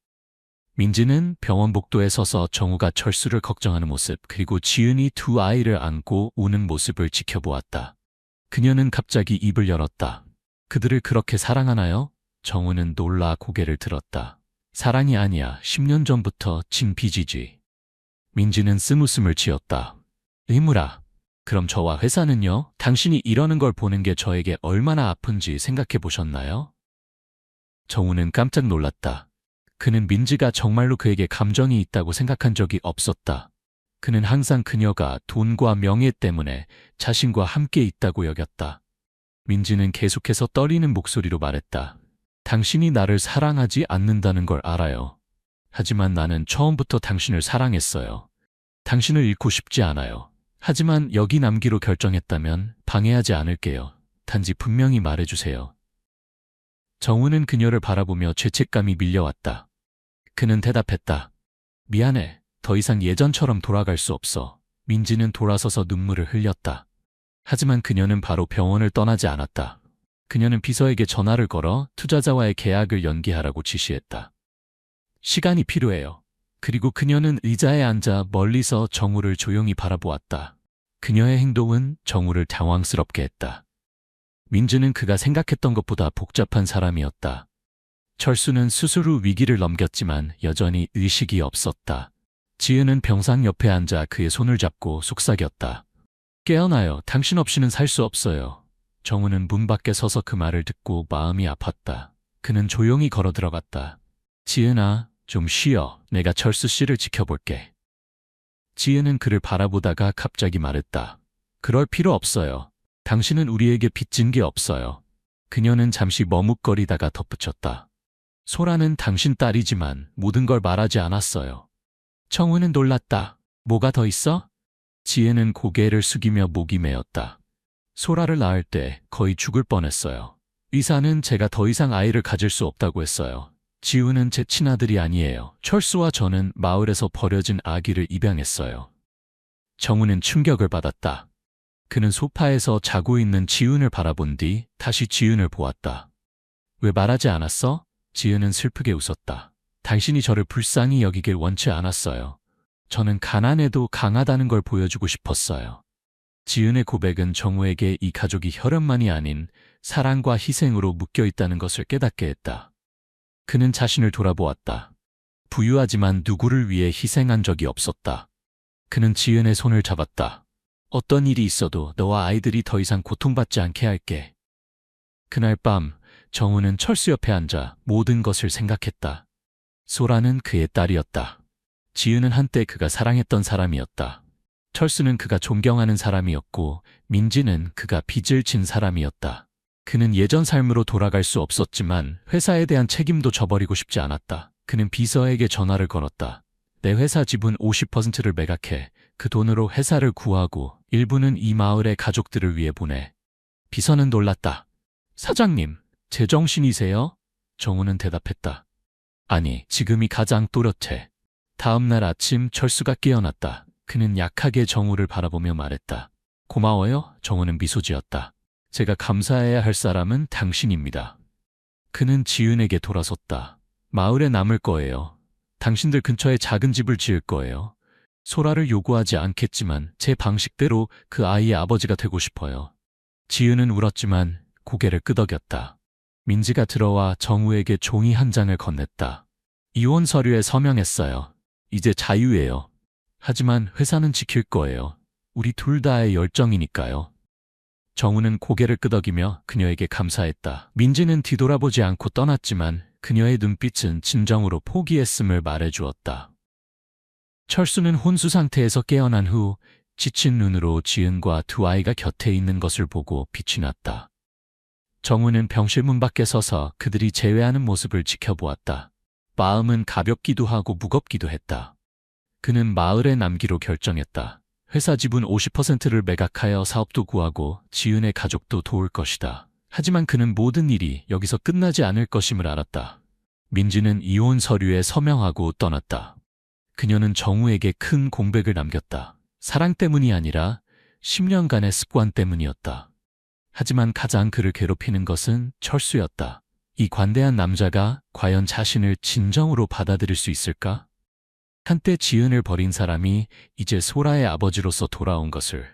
[SPEAKER 1] 민지는 병원 복도에 서서 정우가 철수를 걱정하는 모습 그리고 지은이 두 아이를 안고 우는 모습을 지켜보았다. 그녀는 갑자기 입을 열었다. 그들을 그렇게 사랑하나요? 정우는 놀라 고개를 들었다. 사랑이 아니야. 10년 전부터 진 빚이지. 민지는 쓴웃음을 지었다. 의무라. 그럼 저와 회사는요? 당신이 이러는 걸 보는 게 저에게 얼마나 아픈지 생각해 보셨나요? 정우는 깜짝 놀랐다. 그는 민지가 정말로 그에게 감정이 있다고 생각한 적이 없었다. 그는 항상 그녀가 돈과 명예 때문에 자신과 함께 있다고 여겼다. 민지는 계속해서 떨리는 목소리로 말했다. 당신이 나를 사랑하지 않는다는 걸 알아요. 하지만 나는 처음부터 당신을 사랑했어요. 당신을 잃고 싶지 않아요. 하지만 여기 남기로 결정했다면 방해하지 않을게요. 단지 분명히 말해주세요. 정우는 그녀를 바라보며 죄책감이 밀려왔다. 그는 대답했다. 미안해. 더 이상 예전처럼 돌아갈 수 없어. 민지는 돌아서서 눈물을 흘렸다. 하지만 그녀는 바로 병원을 떠나지 않았다. 그녀는 비서에게 전화를 걸어 투자자와의 계약을 연기하라고 지시했다. 시간이 필요해요. 그리고 그녀는 의자에 앉아 멀리서 정우를 조용히 바라보았다. 그녀의 행동은 정우를 당황스럽게 했다. 민주는 그가 생각했던 것보다 복잡한 사람이었다. 철수는 수술 후 위기를 넘겼지만 여전히 의식이 없었다. 지은은 병상 옆에 앉아 그의 손을 잡고 속삭였다. 깨어나요. 당신 없이는 살 수 없어요. 정우는 문 밖에 서서 그 말을 듣고 마음이 아팠다. 그는 조용히 걸어 들어갔다. 지은아, 좀 쉬어. 내가 철수 씨를 지켜볼게. 지은은 그를 바라보다가 갑자기 말했다. 그럴 필요 없어요. 당신은 우리에게 빚진 게 없어요. 그녀는 잠시 머뭇거리다가 덧붙였다. 소라는 당신 딸이지만 모든 걸 말하지 않았어요. 정우는 놀랐다. 뭐가 더 있어? 지은은 고개를 숙이며 목이 메었다. 소라를 낳을 때 거의 죽을 뻔했어요. 의사는 제가 더 이상 아이를 가질 수 없다고 했어요. 지우는 제 친아들이 아니에요. 철수와 저는 마을에서 버려진 아기를 입양했어요. 정우는 충격을 받았다. 그는 소파에서 자고 있는 지은을 바라본 뒤 다시 지은을 보았다. 왜 말하지 않았어? 지은은 슬프게 웃었다. 당신이 저를 불쌍히 여기길 원치 않았어요. 저는 가난해도 강하다는 걸 보여주고 싶었어요. 지은의 고백은 정우에게 이 가족이 혈연만이 아닌 사랑과 희생으로 묶여 있다는 것을 깨닫게 했다. 그는 자신을 돌아보았다. 부유하지만 누구를 위해 희생한 적이 없었다. 그는 지은의 손을 잡았다. 어떤 일이 있어도 너와 아이들이 더 이상 고통받지 않게 할게. 그날 밤 정우는 철수 옆에 앉아 모든 것을 생각했다. 소라는 그의 딸이었다. 지은은 한때 그가 사랑했던 사람이었다. 철수는 그가 존경하는 사람이었고 민지는 그가 빚을 진 사람이었다. 그는 예전 삶으로 돌아갈 수 없었지만 회사에 대한 책임도 져버리고 싶지 않았다. 그는 비서에게 전화를 걸었다. 내 회사 지분 50%를 매각해 그 돈으로 회사를 구하고 일부는 이 마을의 가족들을 위해 보내. 비서는 놀랐다. 사장님, 제정신이세요? 정우는 대답했다. 아니, 지금이 가장 또렷해. 다음 날 아침 철수가 깨어났다. 그는 약하게 정우를 바라보며 말했다. 고마워요. 정우는 미소 지었다. 제가 감사해야 할 사람은 당신입니다. 그는 지은에게 돌아섰다. 마을에 남을 거예요. 당신들 근처에 작은 집을 지을 거예요. 소라를 요구하지 않겠지만 제 방식대로 그 아이의 아버지가 되고 싶어요. 지은은 울었지만 고개를 끄덕였다. 민지가 들어와 정우에게 종이 한 장을 건넸다. 이혼 서류에 서명했어요. 이제 자유예요. 하지만 회사는 지킬 거예요. 우리 둘 다의 열정이니까요. 정우는 고개를 끄덕이며 그녀에게 감사했다. 민지는 뒤돌아보지 않고 떠났지만 그녀의 눈빛은 진정으로 포기했음을 말해주었다. 철수는 혼수 상태에서 깨어난 후 지친 눈으로 지은과 두 아이가 곁에 있는 것을 보고 빛이 났다. 정우는 병실 문 밖에 서서 그들이 재회하는 모습을 지켜보았다. 마음은 가볍기도 하고 무겁기도 했다. 그는 마을에 남기로 결정했다. 회사 지분 50%를 매각하여 사업도 구하고 지은의 가족도 도울 것이다. 하지만 그는 모든 일이 여기서 끝나지 않을 것임을 알았다. 민지는 이혼 서류에 서명하고 떠났다. 그녀는 정우에게 큰 공백을 남겼다. 사랑 때문이 아니라 10년간의 습관 때문이었다. 하지만 가장 그를 괴롭히는 것은 철수였다. 이 관대한 남자가 과연 자신을 진정으로 받아들일 수 있을까? 한때 지은을 버린 사람이 이제 소라의 아버지로서 돌아온 것을.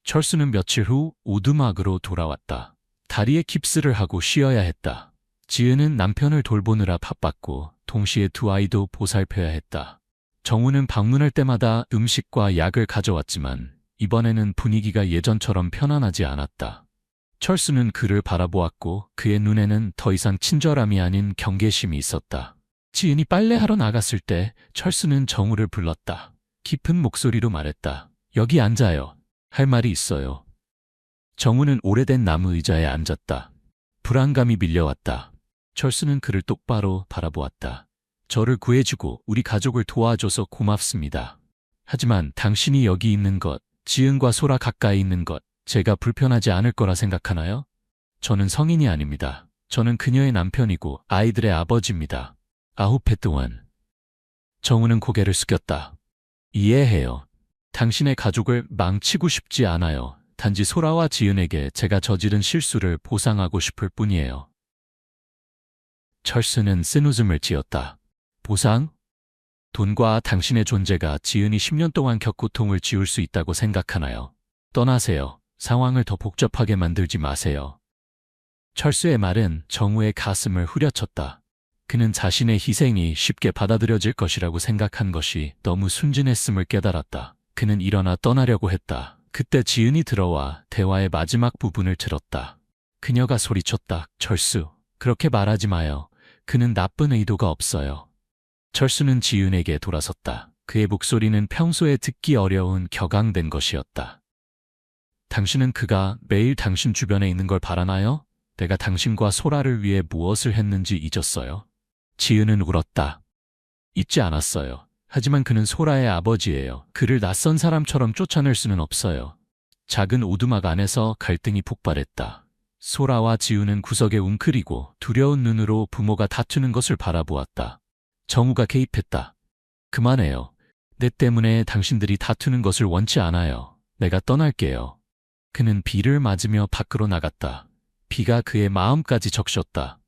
[SPEAKER 1] 철수는 며칠 후 오두막으로 돌아왔다. 다리에 깁스를 하고 쉬어야 했다. 지은은 남편을 돌보느라 바빴고 동시에 두 아이도 보살펴야 했다. 정우는 방문할 때마다 음식과 약을 가져왔지만 이번에는 분위기가 예전처럼 편안하지 않았다. 철수는 그를 바라보았고 그의 눈에는 더 이상 친절함이 아닌 경계심이 있었다. 지은이 빨래하러 나갔을 때 철수는 정우를 불렀다. 깊은 목소리로 말했다. 여기 앉아요. 할 말이 있어요. 정우는 오래된 나무 의자에 앉았다. 불안감이 밀려왔다. 철수는 그를 똑바로 바라보았다. 저를 구해주고 우리 가족을 도와줘서 고맙습니다. 하지만 당신이 여기 있는 것, 지은과 소라 가까이 있는 것, 제가 불편하지 않을 거라 생각하나요? 저는 성인이 아닙니다. 저는 그녀의 남편이고 아이들의 아버지입니다. 9해 동안. 정우는 고개를 숙였다. 이해해요. 당신의 가족을 망치고 싶지 않아요. 단지 소라와 지은에게 제가 저지른 실수를 보상하고 싶을 뿐이에요. 철수는 쓴 웃음을 지었다. 보상? 돈과 당신의 존재가 지은이 10년 동안 겪고통을 지울 수 있다고 생각하나요? 떠나세요. 상황을 더 복잡하게 만들지 마세요. 철수의 말은 정우의 가슴을 후려쳤다. 그는 자신의 희생이 쉽게 받아들여질 것이라고 생각한 것이 너무 순진했음을 깨달았다. 그는 일어나 떠나려고 했다. 그때 지은이 들어와 대화의 마지막 부분을 들었다. 그녀가 소리쳤다. 철수, 그렇게 말하지 마요. 그는 나쁜 의도가 없어요. 철수는 지은에게 돌아섰다. 그의 목소리는 평소에 듣기 어려운 격앙된 것이었다. 당신은 그가 매일 당신 주변에 있는 걸 바라나요? 내가 당신과 소라를 위해 무엇을 했는지 잊었어요? 지은은 울었다. 잊지 않았어요. 하지만 그는 소라의 아버지예요. 그를 낯선 사람처럼 쫓아낼 수는 없어요. 작은 오두막 안에서 갈등이 폭발했다. 소라와 지우는 구석에 웅크리고 두려운 눈으로 부모가 다투는 것을 바라보았다. 정우가 개입했다. 그만해요. 내 때문에 당신들이 다투는 것을 원치 않아요. 내가 떠날게요. 그는 비를 맞으며 밖으로 나갔다. 비가 그의 마음까지 적셨다.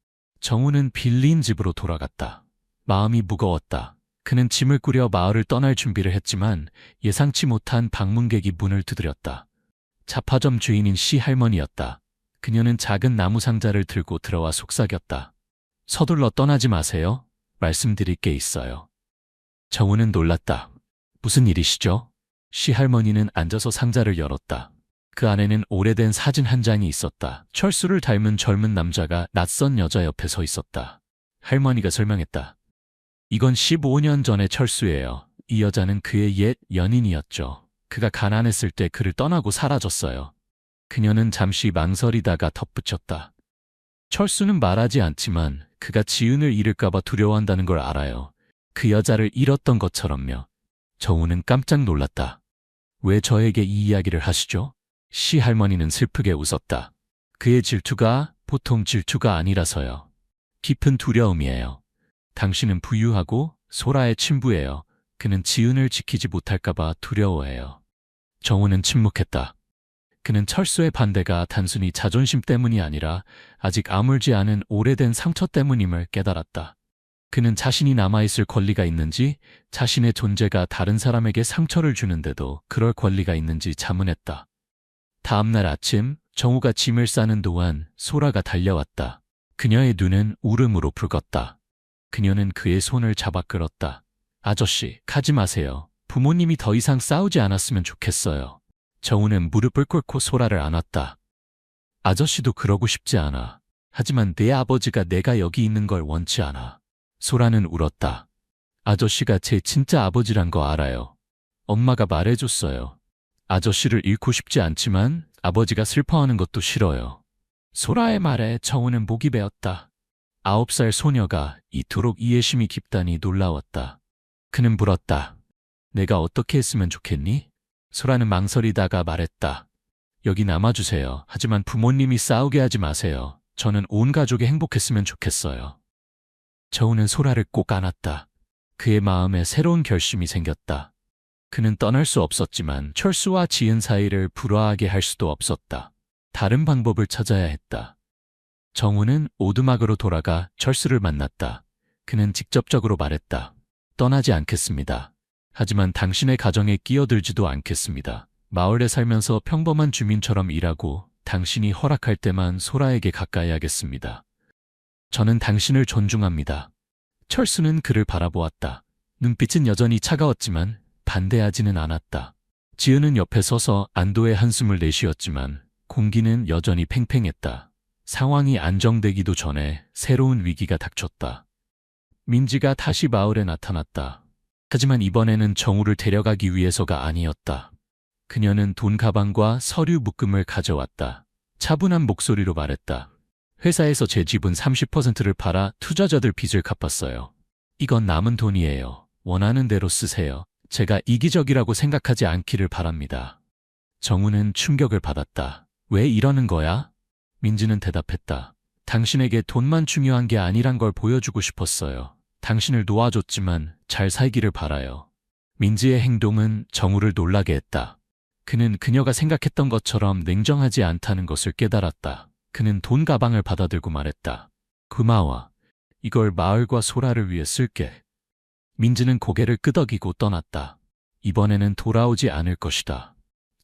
[SPEAKER 1] 정우는 빌린 집으로 돌아갔다. 마음이 무거웠다. 그는 짐을 꾸려 마을을 떠날 준비를 했지만 예상치 못한 방문객이 문을 두드렸다. 잡화점 주인인 씨 할머니였다. 그녀는 작은 나무 상자를 들고 들어와 속삭였다. 서둘러 떠나지 마세요. 말씀드릴 게 있어요. 정우는 놀랐다. 무슨 일이시죠? 씨 할머니는 앉아서 상자를 열었다. 그 안에는 오래된 사진 한 장이 있었다. 철수를 닮은 젊은 남자가 낯선 여자 옆에 서 있었다. 할머니가 설명했다. 이건 15년 전의 철수예요. 이 여자는 그의 옛 연인이었죠. 그가 가난했을 때 그를 떠나고 사라졌어요. 그녀는 잠시 망설이다가 덧붙였다. 철수는 말하지 않지만 그가 지은을 잃을까봐 두려워한다는 걸 알아요. 그 여자를 잃었던 것처럼요. 정우는 깜짝 놀랐다. 왜 저에게 이 이야기를 하시죠? 씨 할머니는 슬프게 웃었다. 그의 질투가 보통 질투가 아니라서요. 깊은 두려움이에요. 당신은 부유하고 소라의 친부예요. 그는 지은을 지키지 못할까봐 두려워해요. 정우는 침묵했다. 그는 철수의 반대가 단순히 자존심 때문이 아니라 아직 아물지 않은 오래된 상처 때문임을 깨달았다. 그는 자신이 남아있을 권리가 있는지, 자신의 존재가 다른 사람에게 상처를 주는데도 그럴 권리가 있는지 자문했다. 다음날 아침, 정우가 짐을 싸는 동안 소라가 달려왔다. 그녀의 눈은 울음으로 붉었다. 그녀는 그의 손을 잡아 끌었다. 아저씨, 가지 마세요. 부모님이 더 이상 싸우지 않았으면 좋겠어요. 정우는 무릎을 꿇고 소라를 안았다. 아저씨도 그러고 싶지 않아. 하지만 내 아버지가 내가 여기 있는 걸 원치 않아. 소라는 울었다. 아저씨가 제 진짜 아버지란 거 알아요. 엄마가 말해줬어요. 아저씨를 잃고 싶지 않지만 아버지가 슬퍼하는 것도 싫어요. 소라의 말에 정우는 목이 베었다. 9살 소녀가 이토록 이해심이 깊다니 놀라웠다. 그는 물었다. 내가 어떻게 했으면 좋겠니? 소라는 망설이다가 말했다. 여기 남아주세요. 하지만 부모님이 싸우게 하지 마세요. 저는 온 가족이 행복했으면 좋겠어요. 정우는 소라를 꼭 안았다. 그의 마음에 새로운 결심이 생겼다. 그는 떠날 수 없었지만 철수와 지은 사이를 불화하게 할 수도 없었다. 다른 방법을 찾아야 했다. 정우는 오두막으로 돌아가 철수를 만났다. 그는 직접적으로 말했다. 떠나지 않겠습니다. 하지만 당신의 가정에 끼어들지도 않겠습니다. 마을에 살면서 평범한 주민처럼 일하고 당신이 허락할 때만 소라에게 가까이 하겠습니다. 저는 당신을 존중합니다. 철수는 그를 바라보았다. 눈빛은 여전히 차가웠지만 반대하지는 않았다. 지은은 옆에 서서 안도의 한숨을 내쉬었지만 공기는 여전히 팽팽했다. 상황이 안정되기도 전에 새로운 위기가 닥쳤다. 민지가 다시 마을에 나타났다. 하지만 이번에는 정우를 데려가기 위해서가 아니었다. 그녀는 돈 가방과 서류 묶음을 가져왔다. 차분한 목소리로 말했다. 회사에서 제 지분 30%를 팔아 투자자들 빚을 갚았어요. 이건 남은 돈이에요. 원하는 대로 쓰세요. 제가 이기적이라고 생각하지 않기를 바랍니다. 정우는 충격을 받았다. 왜 이러는 거야? 민지는 대답했다. 당신에게 돈만 중요한 게 아니란 걸 보여주고 싶었어요. 당신을 놓아줬지만 잘 살기를 바라요. 민지의 행동은 정우를 놀라게 했다. 그는 그녀가 생각했던 것처럼 냉정하지 않다는 것을 깨달았다. 그는 돈 가방을 받아들고 말했다. 고마워. 이걸 마을과 소라를 위해 쓸게. 민지는 고개를 끄덕이고 떠났다. 이번에는 돌아오지 않을 것이다.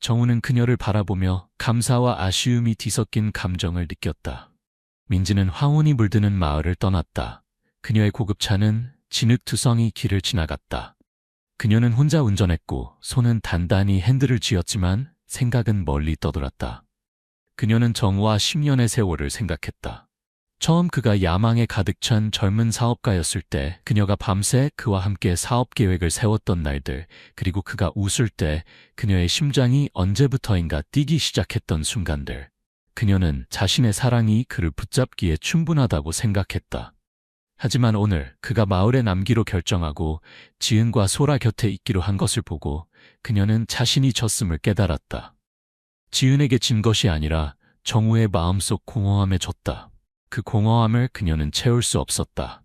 [SPEAKER 1] 정우는 그녀를 바라보며 감사와 아쉬움이 뒤섞인 감정을 느꼈다. 민지는 황혼이 물드는 마을을 떠났다. 그녀의 고급차는 진흙투성이 길을 지나갔다. 그녀는 혼자 운전했고 손은 단단히 핸들을 쥐었지만 생각은 멀리 떠돌았다. 그녀는 정우와 10년의 세월을 생각했다. 처음 그가 야망에 가득 찬 젊은 사업가였을 때 그녀가 밤새 그와 함께 사업 계획을 세웠던 날들, 그리고 그가 웃을 때 그녀의 심장이 언제부터인가 뛰기 시작했던 순간들. 그녀는 자신의 사랑이 그를 붙잡기에 충분하다고 생각했다. 하지만 오늘 그가 마을에 남기로 결정하고 지은과 소라 곁에 있기로 한 것을 보고 그녀는 자신이 졌음을 깨달았다. 지은에게 진 것이 아니라 정우의 마음속 공허함에 졌다. 그 공허함을 그녀는 채울 수 없었다.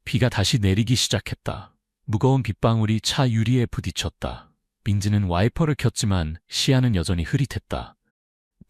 [SPEAKER 1] 비가 다시 내리기 시작했다. 무거운 빗방울이 차 유리에 부딪혔다. 민지는 와이퍼를 켰지만 시야는 여전히 흐릿했다.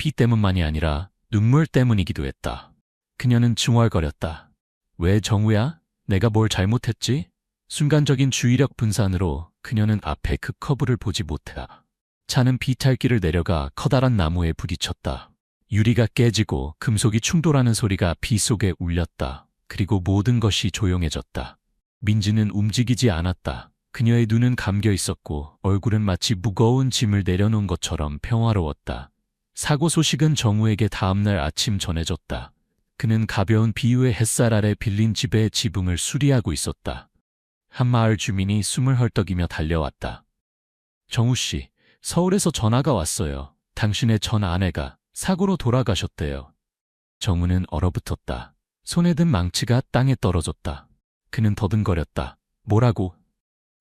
[SPEAKER 1] 비 때문만이 아니라 눈물 때문이기도 했다. 그녀는 중얼거렸다. 왜 정우야? 내가 뭘 잘못했지? 순간적인 주의력 분산으로 그녀는 앞에 그 커브를 보지 못했다. 차는 비탈길을 내려가 커다란 나무에 부딪혔다. 유리가 깨지고 금속이 충돌하는 소리가 비 속에 울렸다. 그리고 모든 것이 조용해졌다. 민지는 움직이지 않았다. 그녀의 눈은 감겨 있었고 얼굴은 마치 무거운 짐을 내려놓은 것처럼 평화로웠다. 사고 소식은 정우에게 다음날 아침 전해졌다. 그는 가벼운 비유의 햇살 아래 빌린 집의 지붕을 수리하고 있었다. 한 마을 주민이 숨을 헐떡이며 달려왔다. 정우 씨, 서울에서 전화가 왔어요. 당신의 전 아내가 사고로 돌아가셨대요. 정우는 얼어붙었다. 손에 든 망치가 땅에 떨어졌다. 그는 더듬거렸다. 뭐라고?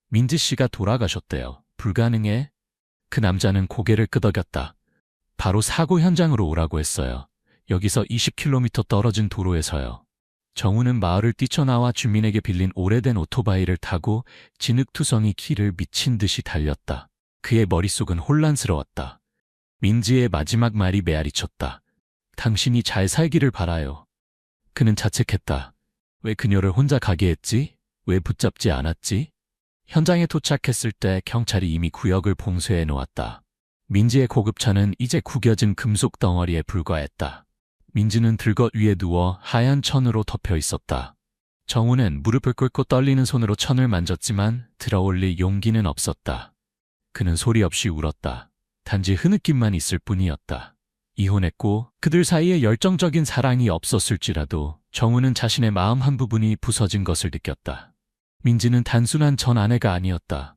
[SPEAKER 1] 민지 씨가 돌아가셨대요. 불가능해? 그 남자는 고개를 끄덕였다. 바로 사고 현장으로 오라고 했어요. 여기서 20km 떨어진 도로에서요. 정우는 마을을 뛰쳐나와 주민에게 빌린 오래된 오토바이를 타고 진흙투성이 길을 미친 듯이 달렸다. 그의 머릿속은 혼란스러웠다. 민지의 마지막 말이 메아리쳤다. 당신이 잘 살기를 바라요. 그는 자책했다. 왜 그녀를 혼자 가게 했지? 왜 붙잡지 않았지? 현장에 도착했을 때 경찰이 이미 구역을 봉쇄해 놓았다. 민지의 고급차는 이제 구겨진 금속 덩어리에 불과했다. 민지는 들것 위에 누워 하얀 천으로 덮여 있었다. 정우는 무릎을 꿇고 떨리는 손으로 천을 만졌지만 들어올릴 용기는 없었다. 그는 소리 없이 울었다. 단지 흐느낌만 있을 뿐이었다. 이혼했고 그들 사이에 열정적인 사랑이 없었을지라도 정우는 자신의 마음 한 부분이 부서진 것을 느꼈다. 민지는 단순한 전 아내가 아니었다.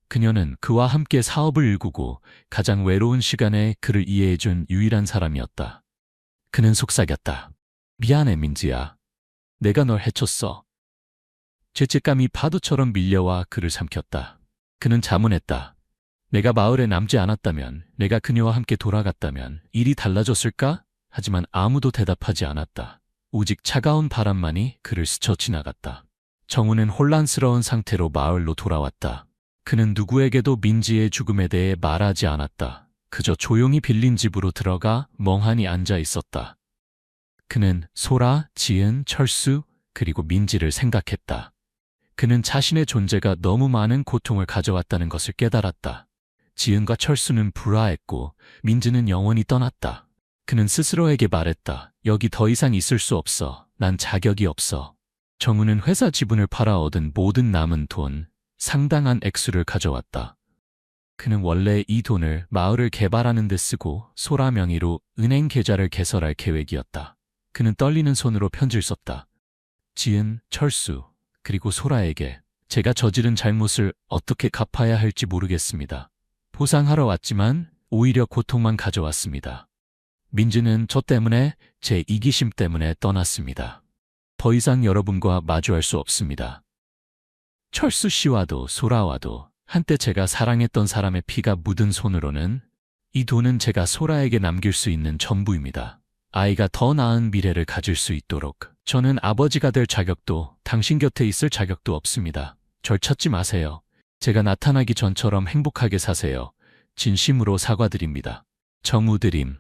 [SPEAKER 1] 그녀는 그와 함께 사업을 일구고 가장 외로운 시간에 그를 이해해준 유일한 사람이었다. 그는 속삭였다. 미안해, 민지야. 내가 널 해쳤어. 죄책감이 파도처럼 밀려와 그를 삼켰다. 그는 자문했다. 내가 마을에 남지 않았다면, 내가 그녀와 함께 돌아갔다면 일이 달라졌을까? 하지만 아무도 대답하지 않았다. 오직 차가운 바람만이 그를 스쳐 지나갔다. 정우는 혼란스러운 상태로 마을로 돌아왔다. 그는 누구에게도 민지의 죽음에 대해 말하지 않았다. 그저 조용히 빌린 집으로 들어가 멍하니 앉아 있었다. 그는 소라, 지은, 철수, 그리고 민지를 생각했다. 그는 자신의 존재가 너무 많은 고통을 가져왔다는 것을 깨달았다. 지은과 철수는 불화했고 민지는 영원히 떠났다. 그는 스스로에게 말했다. 여기 더 이상 있을 수 없어. 난 자격이 없어. 정우는 회사 지분을 팔아 얻은 모든 남은 돈, 상당한 액수를 가져왔다. 그는 원래 이 돈을 마을을 개발하는 데 쓰고 소라 명의로 은행 계좌를 개설할 계획이었다. 그는 떨리는 손으로 편지를 썼다. 지은, 철수, 그리고 소라에게 제가 저지른 잘못을 어떻게 갚아야 할지 모르겠습니다. 보상하러 왔지만 오히려 고통만 가져왔습니다. 민지는 저 때문에, 제 이기심 때문에 떠났습니다. 더 이상 여러분과 마주할 수 없습니다. 철수 씨와도 소라와도 한때 제가 사랑했던 사람의 피가 묻은 손으로는 이 돈은 제가 소라에게 남길 수 있는 전부입니다. 아이가 더 나은 미래를 가질 수 있도록 저는 아버지가 될 자격도 당신 곁에 있을 자격도 없습니다. 절 찾지 마세요. 제가 나타나기 전처럼 행복하게 사세요. 진심으로 사과드립니다. 정우드림.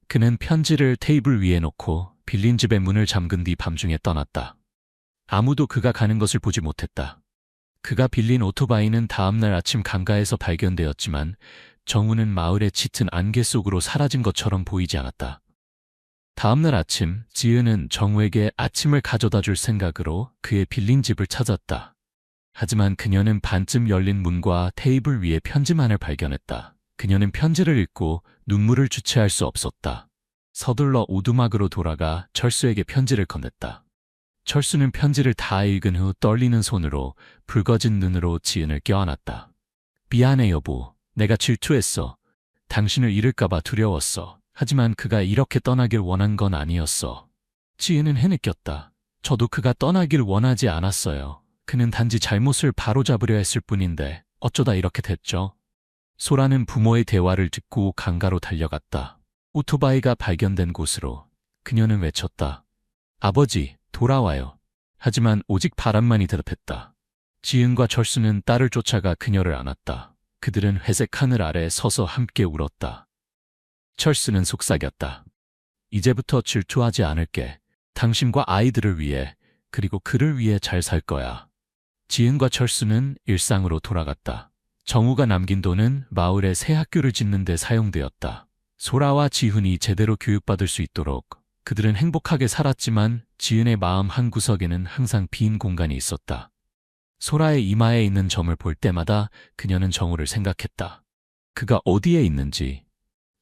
[SPEAKER 1] 그는 편지를 테이블 위에 놓고 빌린 집의 문을 잠근 뒤 밤중에 떠났다. 아무도 그가 가는 것을 보지 못했다. 그가 빌린 오토바이는 다음날 아침 강가에서 발견되었지만 정우는 마을의 짙은 안개 속으로 사라진 것처럼 보이지 않았다. 다음날 아침 지은은 정우에게 아침을 가져다 줄 생각으로 그의 빌린 집을 찾았다. 하지만 그녀는 반쯤 열린 문과 테이블 위에 편지만을 발견했다. 그녀는 편지를 읽고 눈물을 주체할 수 없었다. 서둘러 오두막으로 돌아가 철수에게 편지를 건넸다. 철수는 편지를 다 읽은 후 떨리는 손으로 붉어진 눈으로 지은을 껴안았다. 미안해 여보. 내가 질투했어. 당신을 잃을까봐 두려웠어. 하지만 그가 이렇게 떠나길 원한 건 아니었어. 지은은 해느꼈다. 저도 그가 떠나길 원하지 않았어요. 그는 단지 잘못을 바로잡으려 했을 뿐인데 어쩌다 이렇게 됐죠? 소라는 부모의 대화를 듣고 강가로 달려갔다. 오토바이가 발견된 곳으로 그녀는 외쳤다. 아버지, 돌아와요. 하지만 오직 바람만이 대답했다. 지은과 철수는 딸을 쫓아가 그녀를 안았다. 그들은 회색 하늘 아래 서서 함께 울었다. 철수는 속삭였다. 이제부터 질투하지 않을게. 당신과 아이들을 위해, 그리고 그를 위해 잘 살 거야. 지은과 철수는 일상으로 돌아갔다. 정우가 남긴 돈은 마을에 새 학교를 짓는 데 사용되었다. 소라와 지훈이 제대로 교육받을 수 있도록 그들은 행복하게 살았지만 지은의 마음 한구석에는 항상 빈 공간이 있었다. 소라의 이마에 있는 점을 볼 때마다 그녀는 정우를 생각했다. 그가 어디에 있는지,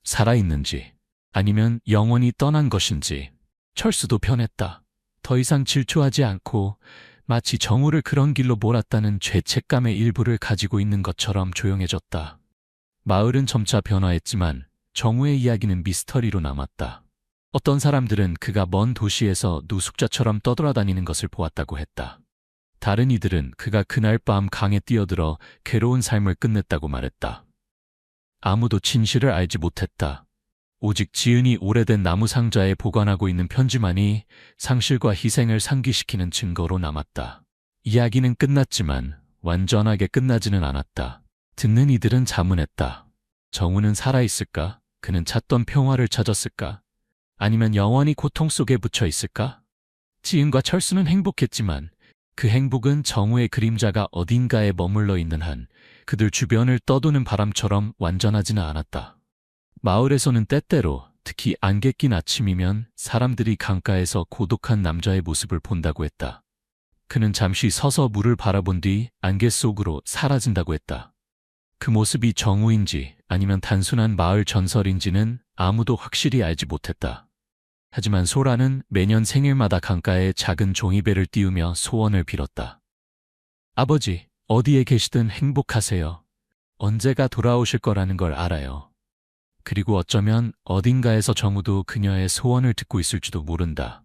[SPEAKER 1] 살아있는지, 아니면 영원히 떠난 것인지. 철수도 변했다. 더 이상 질투하지 않고 마치 정우를 그런 길로 몰았다는 죄책감의 일부를 가지고 있는 것처럼 조용해졌다. 마을은 점차 변화했지만 정우의 이야기는 미스터리로 남았다. 어떤 사람들은 그가 먼 도시에서 노숙자처럼 떠돌아다니는 것을 보았다고 했다. 다른 이들은 그가 그날 밤 강에 뛰어들어 괴로운 삶을 끝냈다고 말했다. 아무도 진실을 알지 못했다. 오직 지은이 오래된 나무 상자에 보관하고 있는 편지만이 상실과 희생을 상기시키는 증거로 남았다. 이야기는 끝났지만 완전하게 끝나지는 않았다. 듣는 이들은 자문했다. 정우는 살아있을까? 그는 찾던 평화를 찾았을까? 아니면 영원히 고통 속에 묻혀 있을까? 지은과 철수는 행복했지만 그 행복은 정우의 그림자가 어딘가에 머물러 있는 한 그들 주변을 떠도는 바람처럼 완전하지는 않았다. 마을에서는 때때로, 특히 안개 낀 아침이면 사람들이 강가에서 고독한 남자의 모습을 본다고 했다. 그는 잠시 서서 물을 바라본 뒤 안개 속으로 사라진다고 했다. 그 모습이 정우인지 아니면 단순한 마을 전설인지는 아무도 확실히 알지 못했다. 하지만 소라는 매년 생일마다 강가에 작은 종이배를 띄우며 소원을 빌었다. 아버지, 어디에 계시든 행복하세요. 언제가 돌아오실 거라는 걸 알아요. 그리고 어쩌면 어딘가에서 정우도 그녀의 소원을 듣고 있을지도 모른다.